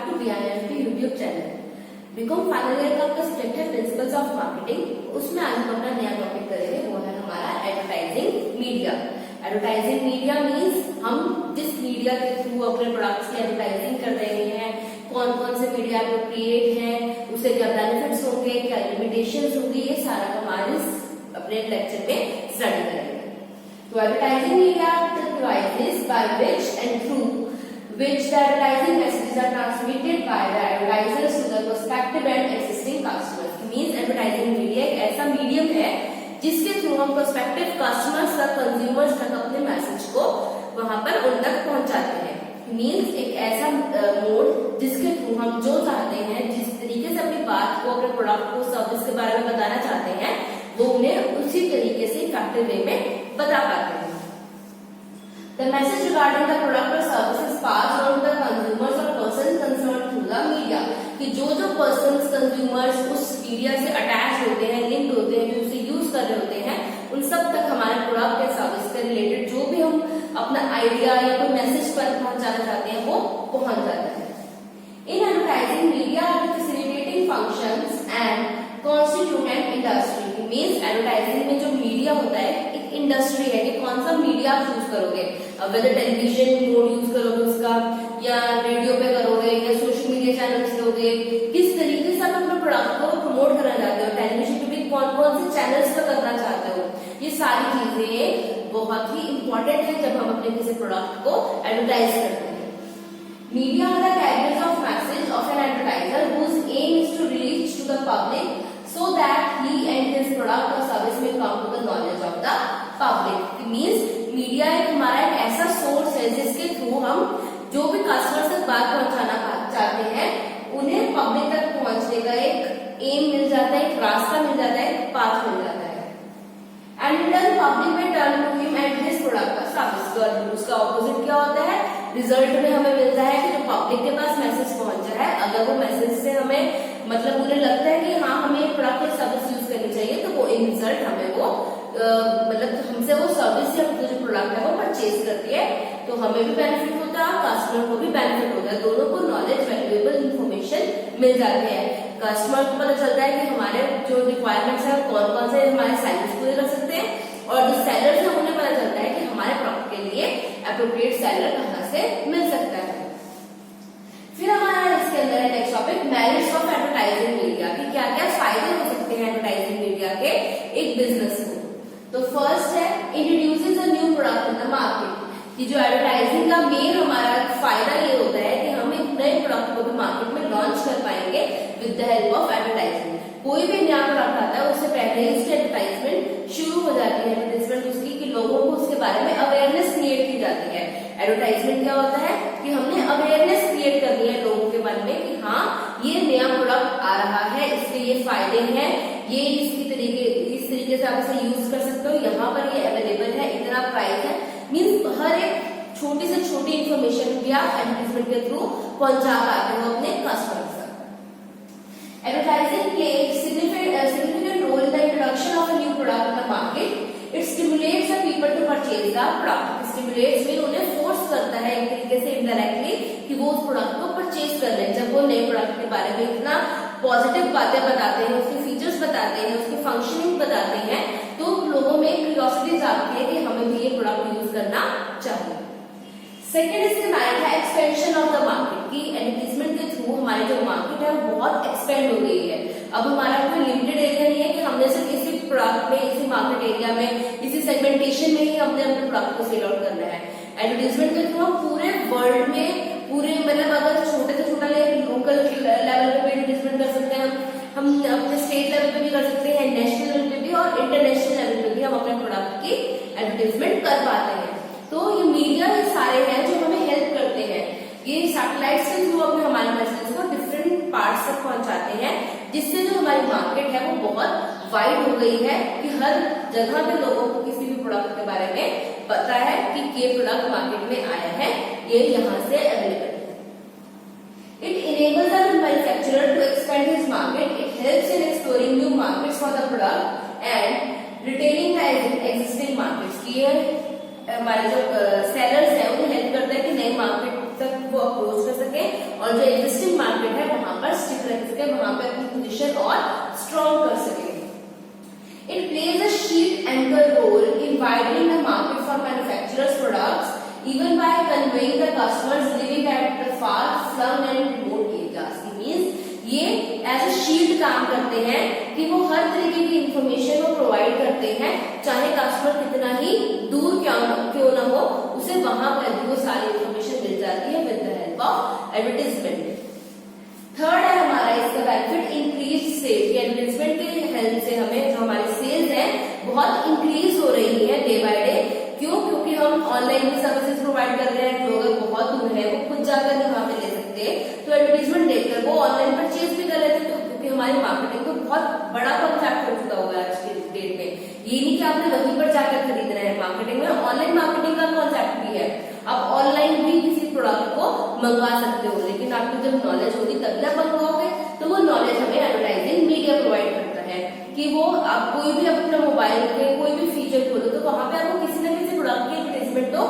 Back to BIMP YouTube channel. BCom final year का आपका subject है प्रिंसिपल्स ऑफ मार्केटिंग। उसमें आज हम अपना नया टॉपिक करेंगे, वो है हमारा advertising media. Advertising media means हम जिस मीडिया के थ्रू अपने प्रोडक्ट्स की एडवर्टाइजिंग कर रहे हैं, कौन कौन से मीडिया अप्रोप्रिएट हैं, उससे क्या बेनिफिट्स होंगे, क्या लिमिटेशंस होंगी, ये सारा हम आज इस अपने लेक्चर में स्टडी करेंगे। तो advertising media the devices by which and through which the advertising messages are transmitted by the advertisers to the prospective and existing customers. Means advertising media एक ऐसा मीडियम है जिसके थ्रू हम prospective customers तक, consumers तक अपने message को वहां पर उन तक पहुंचाते हैं। Means एक ऐसा मोड जिसके थ्रू हम जो चाहते हैं, जिस तरीके से अपनी बात को, अपने प्रोडक्ट को, सर्विस के बारे में बताना चाहते हैं, वो उन्हें उसी तरीके से इफेक्टिव वे में बता पाते हैं। The message regarding the product or service is passed on to the consumers or person concerned through the media. कि जो persons, consumers उस मीडिया से अटैच होते हैं, लिंक्ड होते हैं, जो उसे यूज कर रहे होते हैं, उन सब तक हमारे प्रोडक्ट या सर्विस से रिलेटेड जो भी हम अपना आइडिया या कोई मैसेज पर पहुंचाना चाहते हैं वो पहुंच जाता है। In advertising media are the facilitating functions and constitute an industry. Means advertising में जो मीडिया होता है एक इंडस्ट्री है कि कौन सा मीडिया आप चूज करोगे, वेदर टेलीविजन मोड यूज करोगे उसका, या रेडियो पे करोगे, या सोशल मीडिया चैनल्स लोगे, किस तरीके से आप अपने प्रोडक्ट को प्रमोट करना चाहते हो, टेलीविजन पे भी कौन कौन से चैनल्स पे करना चाहते हो, ये सारी चीजें बहुत ही इंपॉर्टेंट है जब हम अपने किसी प्रोडक्ट को एडवर्टाइज करते हैं। Media are the carriers of message of an advertiser whose aim is to reach to the public so that he and his product or service may come to the knowledge of the public. Means media एक हमारा एक ऐसा source है जिसके through हम जो भी customer तक बात पहुंचाना चाहते हैं उन्हें पब्लिक तक पहुंचने का एक एम मिल जाता है, एक रास्ता मिल जाता है, एक पाथ मिल जाता है। एंड रिटर्न पब्लिक में turn to him and his product का सर्विस। उसका ऑपोजिट क्या होता है, रिजल्ट में हमें मिलता है कि जो पब्लिक के पास मैसेज पहुंचा है, अगर वो मैसेज से हमें मतलब उन्हें लगता है कि हाँ हमें प्रोडक्ट या सर्विस यूज करनी चाहिए, तो वो इन रिजल्ट हमें वो मतलब हमसे वो सर्विस या जो प्रोडक्ट है वो परचेज करती है, तो हमें भी बेनिफिट होता है, कस्टमर को भी बेनिफिट होता है, दोनों को नॉलेज, वैल्यूएबल इन्फॉर्मेशन मिल जाती है। कस्टमर को पता चलता है कि हमारे जो रिक्वायरमेंट्स है कौन कौन से हमारे साइजेस पूरे कर सकते हैं, और जो सेलर है उन्हें पता चलता है कि हमारे प्रोडक्ट के लिए अप्रोप्रिएट सेलर कहाँ से मिल सकता है। फिर हमारा इसके अंदर है next topic merits of advertising media, कि क्या क्या फायदे हो सकते हैं एडवर्टाइजिंग मीडिया के एक बिजनेस को। तो फर्स्ट है introduces a new product in the market, कि जो एडवर्टाइजिंग का मेन हमारा फायदा ये होता है कि हम एक नए प्रोडक्ट को भी मार्केट में लॉन्च कर पाएंगे with the help of advertising. कोई भी नया प्रोडक्ट आता है उससे पहले ही उसकी एडवर्टाइजमेंट शुरू हो जाती है, एडवर्टाइजमेंट उसकी कि लोगों को उसके बारे में अवेयरनेस क्रिएट की जाती है। एडवर्टाइजमेंट क्या होता है कि हमने अवेयरनेस क्रिएट करनी है लोगों के बारे में कि हाँ ये नया प्रोडक्ट आ रहा है, इसके ये फायदे हैं, ये इस तरीके से आप इसे यूज कर सकते हो, यहाँ पर ये अवेलेबल है, इतना प्राइस है। मीन्स हर एक छोटी से छोटी इन्फॉर्मेशन भी आप एडवर्टाइजमेंट के थ्रू पहुंचा पाते हो अपने कस्टमर्स तक। Advertising plays significant role in the introduction of a new product in the market. It stimulates the people to purchase the product. Stimulates mean उन्हें force करता है एक तरीके से indirectly कि वो उस प्रोडक्ट को परचेज कर लें। जब वो नए प्रोडक्ट के बारे में इतना पॉजिटिव बातें बताते हैं, उसके फीचर्स बताते हैं, उसकी फंक्शनिंग बताते हैं, तो लोगों में क्यूरियोसिटी जागती है कि हमें भी ये प्रोडक्ट यूज करना चाहिए। सेकेंड इसके मैरिट है एक्सपेंशन ऑफ द मार्केट, की एडवर्टाइजमेंट के थ्रू हमारी जो मार्केट है वो बहुत एक्सपेंड हो गई है। अब हमारा कोई लिमिटेड एरिया नहीं है कि हमने सिर्फ इसी प्रोडक्ट में, इसी मार्केट एरिया में, इसी सेगमेंटेशन में ही हमने अपने प्रोडक्ट को सेल आउट करना है। एडवर्टाइजमेंट के थ्रू हम पूरे वर्ल्ड में, पूरे मतलब अगर छोटे से छोटा लोकल लेवल पे भी एडवर्टाइजमेंट कर सकते हैं, हम अपने स्टेट लेवल पे भी कर सकते हैं, नेशनल लेवल पे भी और इंटरनेशनल लेवल पे भी हम अपने प्रोडक्ट की एडवर्टाइजमेंट कर पाते हैं। तो ये मीडिया ये सारे हैं जो हमें हेल्प करते हैं, ये सैटेलाइट के थ्रू अपने हमारे मैसेज को डिफरेंट पार्ट्स तक पहुंचाते हैं, जिससे जो हमारी मार्केट है वो बहुत वाइड हो गई है कि हर जगह पे लोगों को किसी भी प्रोडक्ट के बारे में पता है कि ये प्रोडक्ट मार्केट में आया है, ये यहाँ से अवेलेबल है। It enables the manufacturer to expand his market. It helps in exploring new markets for the product and retaining the existing markets. Here हमारे जो सेलर्स हैं उन्हें हेल्प करता है कि नई मार्केट तक वो अप्रोच कर सके और और जो एग्जिस्टिंग मार्केट है वहां पर स्टिक रह सके, वहां पे अपनी पोजीशन और स्ट्रॉन्ग कर सके। It plays a sheet anchor role in widening the market for manufacturers' products, even by conveying the customers living at the far-flung and remote areas. It means ये एज ए शीट काम करते हैं कि वो हर तरीके की इंफॉर्मेशन को provide करते हैं, चाहे कस्टमर कितना ही दूर क्यों ना हो, उसे वहां पर भी वो सारी इंफॉर्मेशन मिल जाती है with the help of advertisement. Third है हमारा इसका बेनिफिट इंक्रीज सेल। एडवर्टीजमेंट के हेल्प से हमें जो हमारी सेल्स है बहुत इंक्रीज हो रही है डे बाय डे। क्यों? क्योंकि हम ऑनलाइन भी सर्विसेज प्रोवाइड कर रहे हैं, जो अगर बहुत दूर है वो खुद जाकर नहीं वहां पे ले सकते, तो एडवर्टीजमेंट देखकर वो ऑनलाइन परचेज भी कर लेते हैं। तो क्योंकि हमारी मार्केटिंग तो बहुत बड़ा कॉन्सेप्ट हो चुका हुआ है आज के डेट में, ये नहीं कि आपने वहीं पर जाकर खरीदना है। मार्केटिंग में ऑनलाइन मार्केटिंग का कॉन्सेप्ट भी है, आप ऑनलाइन भी किसी प्रोडक्ट को मंगवा सकते हो, लेकिन आपको जब नॉलेज होगी तभी आप मंगवाओगे। तो वो नॉलेज हमें एडवर्टाइजिंग मीडिया प्रोवाइड करता है कि वो आप कोई भी अपना मोबाइल के कोई भी फीचर खोलो तो वहां पे आपको किसी न किसी प्रोडक्ट की एडवर्टाइजमेंट तो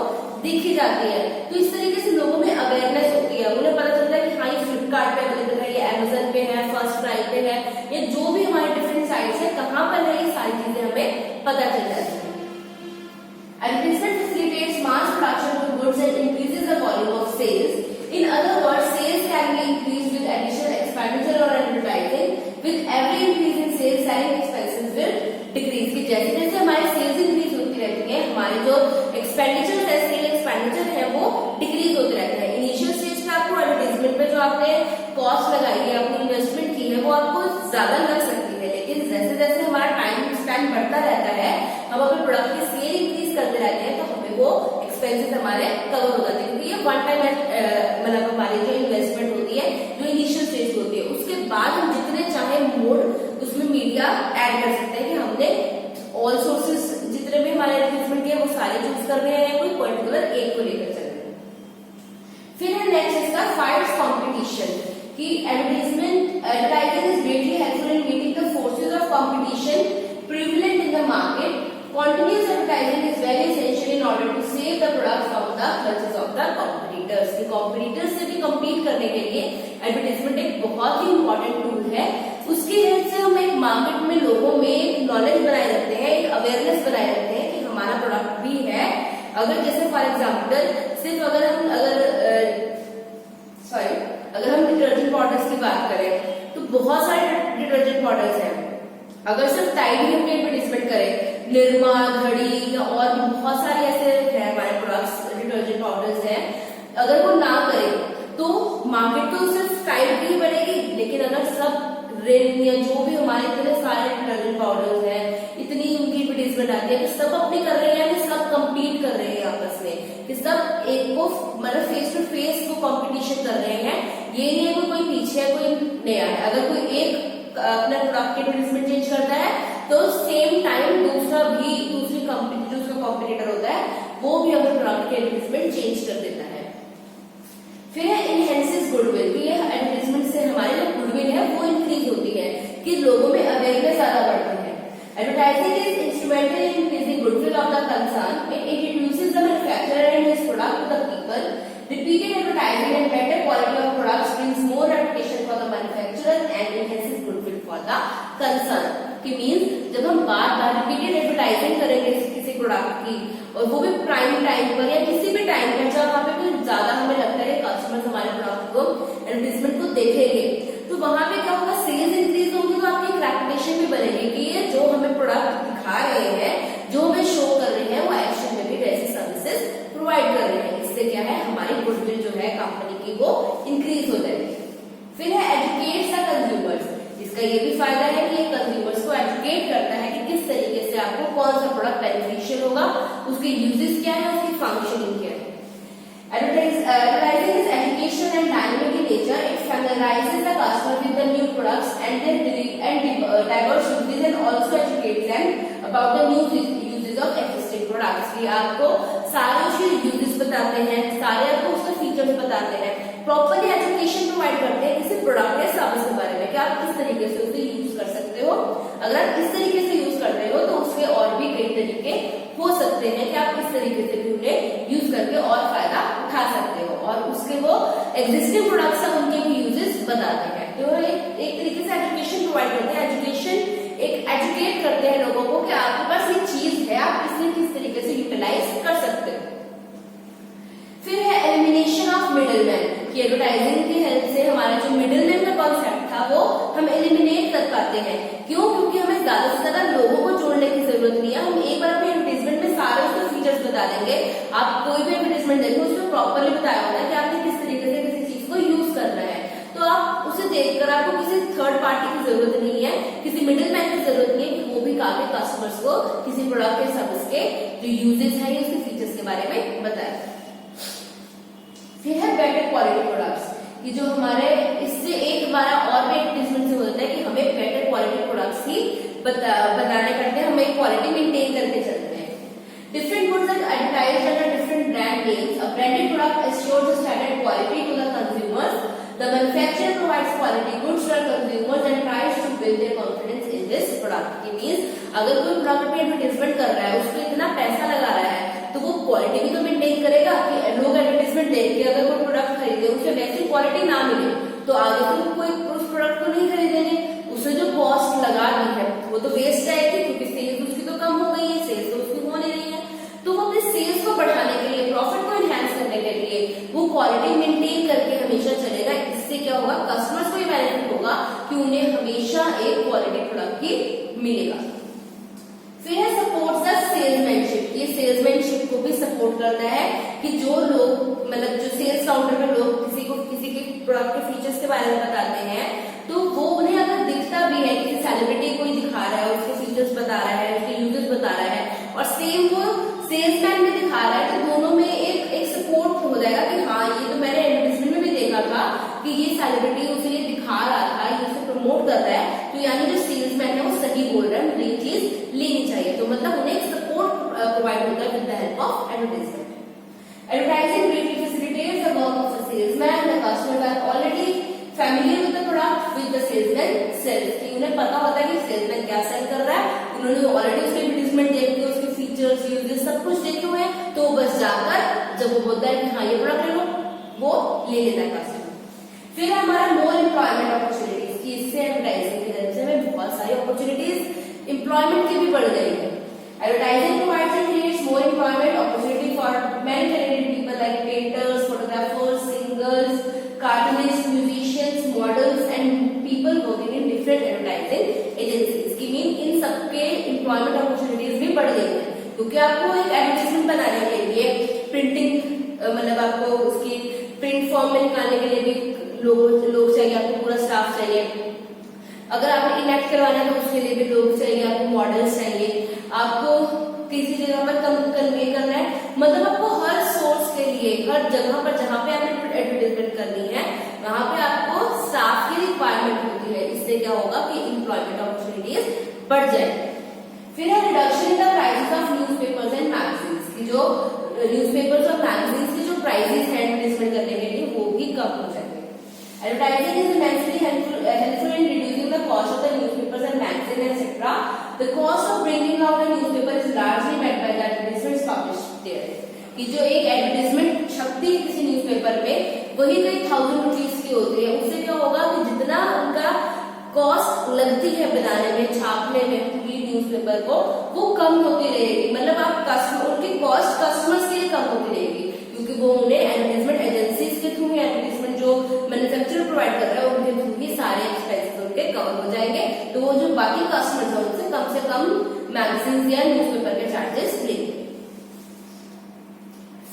दिख ही जाती है। तो इस तरीके से लोगों में अवेयरनेस होती है, उन्हें पता चलता है कि हाँ ये फ्लिपकार्ट पे अवेलेबल है, ये अमेजन पे है, फर्स्ट क्राई पे है, ये जो भी हमारे डिफरेंट साइट्स है कहाँ पर है, ये सारी चीजें हमें पता चल जाती है। Advertisement facilitates mass production of goods and increases the volume of sales. In other words, sales can be increased with additional expenditure on advertising. With every increase in sales, selling expenses will decrease. कि जैसे जैसे हमारी sales increase होती रहती है, हमारे जो expenditure है, सेल एक्सपेंडिचर है, वो डिक्रीज होते रहते हैं। इनिशियल स्टेज पे आपको एडवर्टाइजमेंट पे जो आपने कॉस्ट लगाई है, अपनी इन्वेस्टमेंट की है, वो आपको ज्यादा लग सकती है, लेकिन जैसे जैसे हमारा टाइम स्पेंड बढ़ता रहता है, हम अपने प्रोडक्ट की सेल इंक्रीज करते रहते हैं, तो हमें वो एक्सपेंसेस हमारे कवर हो जाते हैं। क्योंकि ये वन टाइम मतलब हमारी जो इन्वेस्टमेंट होती है, जो इनिशियल स्टेज होती है, उसके बाद हम जितने चाहे मोड उसमें मीडिया ऐड कर सकते हैं कि हमने ऑल सोर्सेस जितने भी हमारे एडवर्टाइजमेंट के वो सारे चूज कर रहे हैं, कोई पर्टिकुलर एक को लेकर चल रहे हैं। फिर है नेक्स्ट इसका फाइट्स कॉम्पिटिशन, कि advertising is greatly helpful in meeting the forces of competition prevalent in the market. Continuous advertising is very essential in order to save the product from the clutches of the competitors. कि competitors से भी compete करने के लिए advertisement एक बहुत ही important tool है। उसकी हेल्प से हम एक मार्केट में लोगों में एक नॉलेज बनाए रखते हैं, एक अवेयरनेस बनाए रखते हैं कि हमारा प्रोडक्ट भी है। अगर जैसे फॉर एग्जाम्पल सिर्फ अगर हम डिटर्जेंट पाउडर्स की बात करें तो बहुत सारे डिटर्जेंट पाउडर्स हैं। अगर सिर्फ टाइड ही हम एडवर्टाइजमेंट करें, निर्मा, घड़ी या और भी बहुत सारे ऐसे हैं हमारे प्रोडक्ट्स, डिटर्जेंट पाउडर्स हैं, अगर वो ना करें तो मार्केट तो सिर्फ टाइड ही बढ़ेगी, लेकिन अगर सब रिन या जो भी हमारे इतने सारे डिटर्जेंट पाउडर्स हैं, इतनी उनकी एडवर्टाइजमेंट आती है कि सब अपनी कर रहे हैं, सब कंपीट कर रहे हैं आपस में, कि सब एक को मतलब फेस टू फेस वो कंपटीशन कर रहे हैं। ये नहीं है कि कोई पीछे है, कोई नया है। अगर कोई एक अपना प्रोडक्ट की एडवर्टाइजमेंट चेंज करता है तो सेम टाइम दूसरी कंपनी जो उसका कॉम्पिटिटर होता है वो भी अपने प्रोडक्ट की एडवर्टाइजमेंट चेंज कर देता है। फिर है इनहेंसेस गुडविल, ये एडवर्टाइजमेंट से हमारी जो गुडविल है वो इंक्रीज होती है, कि लोगों में अवेयरनेस ज्यादा बढ़ती है। Advertising is instrumental in increasing goodwill of the concern. It introduces the manufacturer and his product to the people. Repeated advertising and better quality of products brings more reputation for the manufacturer and enhances goodwill for the concern. कि means जब हम बार-बार repeated advertising करेंगे किसी product की, और वो भी प्राइम टाइम पर या किसी भी टाइम पर जब वहाँ पे कोई ज्यादा हमें लगता है कस्टमर्स हमारे प्रोडक्ट को एडवर्टाइजमेंट को देखेंगे, तो वहां पे क्या होगा, सेल्स इंक्रीज होगी, तो आपकी एक रेपुटेशन भी बनेगी कि ये जो हमें प्रोडक्ट दिखा रहे हैं, जो हमें शो कर रहे हैं, वो एक्शन में भी वैसी सर्विसेज प्रोवाइड कर रहे हैं। इससे क्या है, हमारी गुडविल जो है कंपनी की वो इंक्रीज हो जाएगी। फिर है एजुकेट द कंज्यूमर्स। इसका ये भी फायदा है कि ये कंज्यूमर्स को एजुकेट करता है कि किस तरीके से आपको कौन सा प्रोडक्ट बेनिफिशियल होगा, उसके यूजेस क्या है, उसकी फंक्शनिंग क्या है। Advertising is educational and dynamic in nature. It familiarizes the customer with the new products and diverse uses and also educates them about the new uses of existing products. ये आपको सारे उसके uses बताते हैं, सारे आपको उसके फीचर्स बताते हैं, प्रॉपरली एजुकेशन प्रोवाइड करते हैं किसी प्रोडक्ट या सर्विस के बारे में कि आप किस तरीके से उसे यूज कर सकते हो। अगर आप इस तरीके से यूज कर रहे हो तो उसके और भी कई तरीके हो सकते हैं कि आप इस तरीके से भी उन्हें यूज करके और फायदा उठा सकते हो, और उसके वो एग्जिस्टिंग प्रोडक्ट्स हैं उनके बताते हैं। तो एक तरीके से एजुकेशन प्रोवाइड करते हैं, एजुकेट करते हैं लोगों को कि आपके पास ये चीज है, आप इसे किस तरीके से यूटिलाइज कर सकते हो। फिर है एलिमिनेशन ऑफ मिडलमैन, कि एडवर्टाइजिंग की हेल्प से हमारा जो मिडलमैन का कॉन्सेप्ट था वो हम एलिमिनेट कर पाते हैं। क्यों? क्योंकि हमें ज्यादा से ज्यादा लोगों को जोड़ने की जरूरत नहीं है। हम एक बार अपने एडवर्टाइजमेंट में सारे उसके फीचर्स बता देंगे। आप कोई भी एडवर्टाइजमेंट देखो उसमें प्रॉपरली बताया होता है कि आपने किस तरीके से किसी चीज को यूज करना है। तो आप उसे देखकर आपको किसी थर्ड पार्टी की जरूरत नहीं है, किसी मिडिल मैन की जरूरत नहीं है कि वो भी आगे कस्टमर्स को किसी प्रोडक्ट के सर्विस के जो यूजेस है उसके फीचर्स के बारे में बताए। फिर है बेटर क्वालिटी प्रोडक्ट्स, कि जो हमारे इससे एक हमारा और भी एडवर्टाइजमेंट से होता है कि हमें बेटर क्वालिटी प्रोडक्ट्स ही बताने पड़ते हैं, हमें क्वालिटी मेंटेन करके चलते हैं। Different goods are advertised under different brand names. A branded product assures a standard quality to the consumers. The manufacturer provides quality goods to the consumers and tries to build their confidence in this product. It means अगर कोई product पे advertisement कर रहा है, उसको इतना पैसा लगा रहा है, तो वो क्वालिटी भी तो मेंटेन करेगा कि लोग एडवर्टाइजमेंट देख के अगर कोई प्रोडक्ट खरीदे उसे वैसी क्वालिटी ना मिले तो आगे तो कोई उस प्रोडक्ट को नहीं खरीदेंगे। उसे जो कॉस्ट लगा दी है वो तो वेस्ट जाएगी, क्योंकि सेल्स उसकी तो कम हो गई है, सेल्स तो उसकी हो नहीं रही है। तो वो अपने सेल्स को बढ़ाने के लिए, प्रॉफिट को एनहांस करने के लिए वो क्वालिटी मेंटेन करके हमेशा चलेगा। इससे क्या होगा, कस्टमर्स को ये बेनिफिट होगा कि उन्हें हमेशा एक क्वालिटी प्रोडक्ट ही मिलेगा। फिर है सपोर्ट द सेल्समैनशिप, ये सेल्समैनशिप को भी सपोर्ट करता है कि जो लोग मतलब जो सेल्स काउंटर में लोग किसी के प्रोडक्ट के फीचर्स के बारे में बताते हैं तो वो उन्हें अगर दिखता भी है, किसी सेलिब्रिटी कोई दिखा रहा है, उसके फीचर्स बता रहा है, उसके यूजेस बता रहा है और सेम वो सेल्समैन में दिखा रहा है, तो दोनों में एक सपोर्ट हो जाएगा कि हाँ ये तो मैंने एडवर्टाइजमेंट में भी देखा था कि ये सेलिब्रिटी उसे ये दिखा रहा था, ये उसे प्रमोट कर रहा है, तो यानी जो सेल्समैन है वो सही बोल रहा है, मुझे ये चीज लेनी चाहिए। तो मतलब उन्हें एक सपोर्ट प्रोवाइड होता है with the help of advertisement. Advertising greatly facilitates the work of the salesman. The customers are already familiar with the product which the salesman sells. कि उन्हें पता होता है कि सेल्समैन क्या सेल कर रहा है, उन्होंने ऑलरेडी उसके एडवर्टाइजमेंट देख के उसके फीचर्स यूजेस सब कुछ देखे हुए हैं, तो बस जाकर जब वो बोलता है कि हाँ ये प्रोडक्ट ले लो, वो ले लेता है कस्टमर। फिर हमारा मोर एम्प्लॉयमेंट अपॉर्चुनिटीज, कि इससे एडवर्टाइजिंग की तरफ से हमें बहुत सारी अपॉर्चुनिटीज एम्प्लॉयमेंट की भी बढ़ गई है। Advertising provides and creates more employment opportunity for many talented people like painters, photographers, singers, cartoonists, musicians, models, and people working in different advertising agencies. कि मीन इन सबके employment opportunities भी बढ़ गई है, क्योंकि आपको एक एडवर्टाइजमेंट बनाने के लिए प्रिंटिंग मतलब आपको उसकी प्रिंट फॉर्म में निकालने के लिए भी लोग चाहिए, आपको पूरा स्टाफ चाहिए। अगर आपको इनेक्ट करवाना है तो उसके लिए भी लोग चाहिए, आपको मॉडल्स चाहिए, आपको किसी जगह पर कन्वे करना है, मतलब आपको हर सोर्स के लिए हर जगह पर जहां पे आपने एडवर्टाइजमेंट करनी है वहां पे आपको स्टाफ की रिक्वायरमेंट होती है। इससे क्या होगा कि एम्प्लॉयमेंट अपॉर्चुनिटीज बढ़ जाएगी। फिर है reduction in the prices of newspapers and magazines, की जो न्यूज़पेपर्स और मैगजीन्स की जो प्राइसेस है एडवर्टाइजमेंट करने के लिए वो भी कम हो जाएंगे। Advertising is immensely helpful in reducing the cost of the newspapers and magazines, etc. The cost of bringing out a newspaper is largely met by the advertisements published there. कि जो एक एडवर्टाइजमेंट छपती है किसी न्यूज़पेपर में वही कई 1000 rupees की होती है, उससे क्या होगा कि जितना उनका कॉस्ट लगती है बनाने में, छापने में पूरी न्यूज़पेपर को, वो कम होती रहेगी। मतलब आप उनकी कॉस्ट कस्टमर्स के लिए कम होती रहेगी, क्योंकि वो उन्हें एडवर्टाइजमेंट एजेंसीज के थ्रू या एडवर्टाइजमेंट जो मैन्युफैक्चरर प्रोवाइड कर रहा है उनके थ्रू ही सारे एक्सपेंसेस उनके कवर हो जाएंगे। तो वो जो बाकी कस्टमर्स हैं उनसे कम मैगजीन्स या न्यूज़पेपर के चार्जेस लेंगे।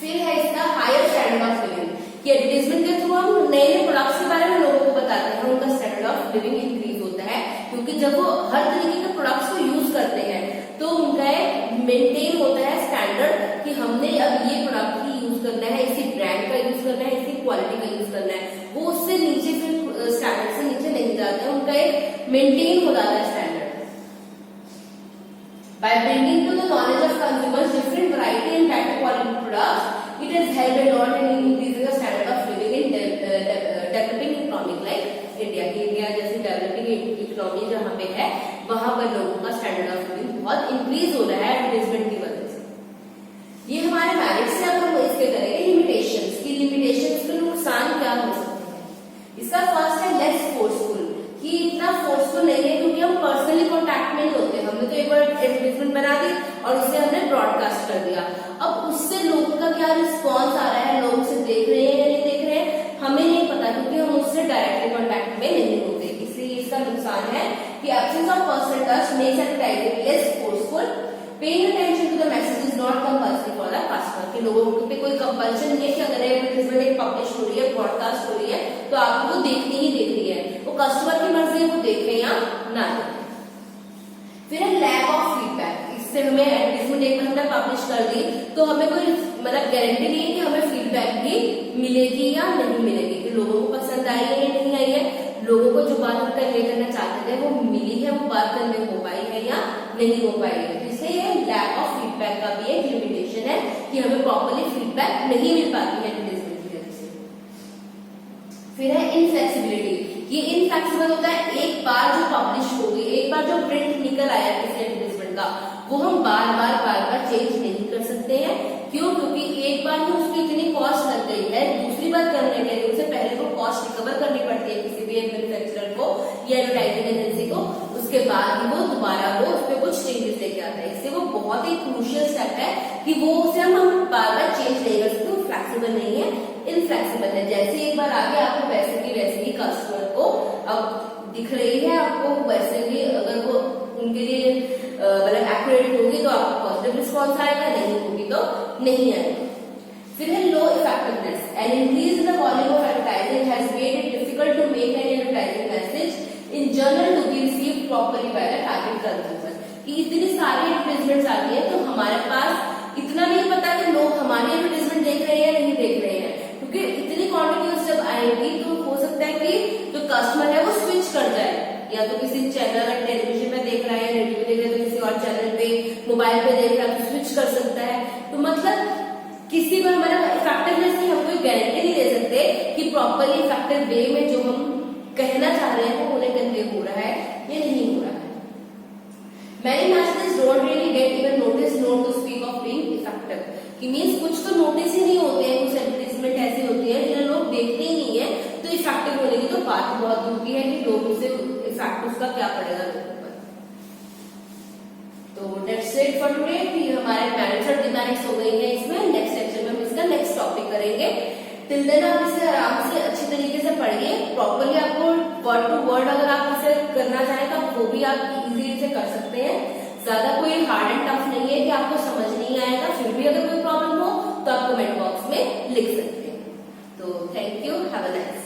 फिर है इसका हायर स्टैंडर्ड ऑफ लिविंग, कि एडवर्टाइजमेंट के थ्रू हम नए प्रोडक्ट्स के बारे में लोगों को बताते हैं, उनका स्टैंडर्ड ऑफ लिविंग इंक्रीज होता है, क्योंकि जब वो हर तरीके के प्रोडक्ट्स को यूज करते हैं तो उनका मेंटेन होता है स्टैंडर्ड कि हमने अब ये प्रोडक्ट ही यूज करना है, इसी ब्रांड का यूज करना है, इसी क्वालिटी का यूज करना है। वो उससे नीचे फिर स्टैंडर्ड से नीचे नहीं जाते हैं, उनका एक मेंटेन हो जाता है standard. By bringing to the knowledge of consumers different variety and better quality products, it has helped a lot in increasing the standard of living in developing economy like India. कि India जैसी developing economy जहाँ पे है वहां पर लोगों का standard of living बहुत इंक्रीज हो रहा है एडवर्टाइजमेंट की वजह से। ये हमारे मेरिट से अब हम इसके करेंगे लिमिटेशंस, की लिमिटेशंस के नुकसान क्या हो सकते हैं। इसका फर्स्ट है लेस फोर्सफुल नहीं है क्योंकि हम पर्सनली कॉन्टैक्ट में नहीं होते। हमने तो एक बार एडवर्टाइजमेंट बना दी और उससे हमने ब्रॉडकास्ट कर दिया। अब उससे लोगों का क्या रिस्पॉन्स आ रहा है, लोग उसे देख रहे हैं या नहीं देख रहे हैं, हमें नहीं पता क्योंकि हम उससे डायरेक्टली कॉन्टैक्ट में नहीं होते। इसलिए इसका नुकसान है कि absence of personal touch makes advertising less forceful. Paying attention to the message is not compulsory for the customer, कि लोगों पे कोई कंपल्शन नहीं है कि अगर एडवर्टाइजमेंट एक पब्लिश हो रही है, ब्रॉडकास्ट हो रही है तो आपको वो देखनी ही देखनी है। वो कस्टमर की मर्जी है वो देखें या ना देखें। फिर है लैक ऑफ फीडबैक। इससे हमें एडवर्टाइजमेंट एक बार हमने पब्लिश कर दी तो हमें कोई मतलब गारंटी नहीं है कि हमें फीडबैक भी मिलेगी या नहीं मिलेगी, कि लोगों को पसंद आई है या नहीं आई है, लोगों को जो बात हम कन्वे करना चाहते थे वो मिली है, वो बात कन्वे हो पाई है या नहीं हो पाई है। इसलिए लैक ऑफ फीडबैक का भी एक लिमिटेशन है कि हमें प्रॉपरली फीडबैक नहीं मिल पाती है एडवर्टाइजमेंट की वजह से। फिर है इनफ्लेक्सिबिलिटी। ये इनफ्लेक्सिबल होता है, एक बार जो पब्लिश हो गई, एक बार जो प्रिंट निकल आया किसी एडवर्टाइजमेंट का, वो हम बार बार चेंज नहीं कर सकते हैं। क्यों? क्योंकि एक बार ही उसकी इतनी कॉस्ट लग गई है, दूसरी बार करने के लिए उसे पहले को कॉस्ट रिकवर करनी पड़ती है किसी भी मैन्युफैक्चरर को या एडवर्टाइजिंग एजेंसी को, उसके बाद ही वो दोबारा वो उस पर कुछ चेंजेस लेके आता है। इससे वो बहुत ही क्रूशियल स्टेप है कि वो उसे हम बार बार चेंज नहीं कर सकते, वो फ्लेक्सिबल नहीं है, इनफ्लेक्सिबल है। जैसे एक बार आगे आपको वैसे की कस्टमर को अब दिख रही है, आपको वैसे भी अगर वो उनके लिए मतलब एक्यूरेट होगी तो आपको पॉजिटिव रिस्पॉन्स आएगा, नहीं होगी तो नहीं आएगा। फिर है low effectiveness. An increase in the volume of advertising has made it difficult to make an advertising message in general to be received properly by the target consumer. कि इतनी सारी एडवर्टाइजमेंट्स आती है तो हमारे पास इतना नहीं पता कि लोग हमारी एडवर्टाइजमेंट देख रहे हैं या नहीं देख रहे हैं, क्योंकि इतनी क्वांटिटी जब आएगी तो हो सकता है कि जो कस्टमर है वो स्विच कर जाए, या तो किसी चैनल टेलीविजन में देख रहा है, रेडियो देख रहा है तो किसी और चैनल पे, मोबाइल पे देख रहा है तो स्विच कर सकता है। तो मतलब किसी को हमारा इफेक्टिवनेस की हम कोई गारंटी नहीं दे सकते कि प्रॉपरली इफेक्टिव वे में जो हम कहना चाह रहे हैं वो उन्हें कन्वे हो रहा है या नहीं हो रहा है। Many messages don't really get even notice known to speak of being effective. कि मीन्स कुछ तो नोटिस ही नहीं होते हैं, कुछ एडवर्टाइजमेंट ऐसी होती है जिन्हें लोग देखते ही नहीं है, तो इफेक्टिव होने की तो बात बहुत दूर की है कि लोगों से इफेक्ट उसका क्या पड़ेगा लोगों पर। तो दैट्स इट फॉर टुडे। हमारे पैरेंट्स और डिमांड्स हो गई है इसमें, नेक्स्ट सेक्शन में हम इसका नेक्स्ट टॉपिक करेंगे। टिल देन आप इसे आराम से अच्छी तरीके से पढ़िए, प्रॉपरली आपको वर्ड टू वर्ड अगर आप इसे करना चाहें तो वो भी आप इजीली से कर सकते हैं। ज्यादा कोई हार्ड एंड टफ नहीं है कि आपको समझ नहीं आएगा, फिर भी अगर कोई प्रॉब्लम हो तो आप कमेंट बॉक्स में लिख सकते हैं। तो thank you, have a nice